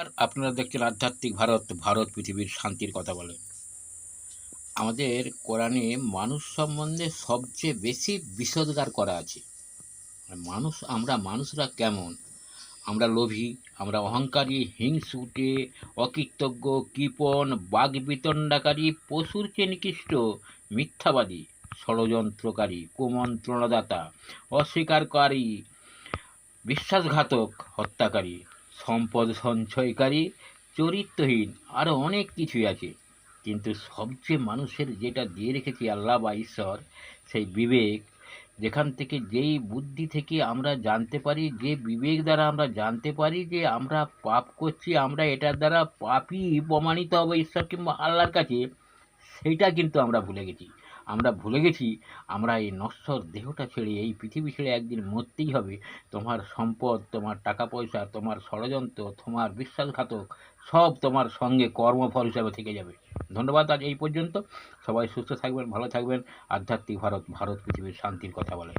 আর আপনারা দেখছেন আধ্যাত্মিক ভারত, ভারত পৃথিবীর শান্তির কথা বলে। আমাদের কোরআনে মানুষ সম্বন্ধে সবচেয়ে বেশি বিষোদ্গার করা আছে। আমরা মানুষরা কেমন? আমরা লোভী, আমরা অহংকারী, হিংসুটে, অকৃতজ্ঞ, কৃপণ, বাগ্বিতণ্ডাকারী, পশুর চেয়ে নিকৃষ্ট, মিথ্যাবাদী, ষড়যন্ত্রকারী, কুমন্ত্রণাদাতা, অস্বীকারী, বিশ্বাসঘাতক, হত্যাকারী, সম্পদ সঞ্চয়কারী, চরিত্রহীন, আরও অনেক কিছুই আছে। কিন্তু সবচেয়ে মানুষের যেটা দিয়ে রেখেছি আল্লাহ বা ঈশ্বর, সেই বিবেক, যেখান থেকে যেই বুদ্ধি থেকে আমরা জানতে পারি, যে বিবেক দ্বারা আমরা জানতে পারি যে আমরা পাপ করছি, আমরা এটার দ্বারা পাপই প্রমাণিত হবে ঈশ্বর কিংবা আল্লাহর কাছে, সেইটা কিন্তু আমরা ভুলে গেছি। আমরা ভুলে গেছি আমরা এই নশ্বর দেহটা ছেড়ে, এই পৃথিবী ছেড়ে একদিন মরতেই হবে। তোমার সম্পদ, তোমার টাকা পয়সা, তোমার ষড়যন্ত্র, তোমার বিশ্বাসঘাতক, সব তোমার সঙ্গে কর্মফল হিসাবে থেকে যাবে। ধন্যবাদ। আজ এই পর্যন্ত। সবাই সুস্থ থাকবেন, ভালো থাকবেন। আধ্যাত্মিক ভারত, ভারত পৃথিবীর শান্তির কথা বলে।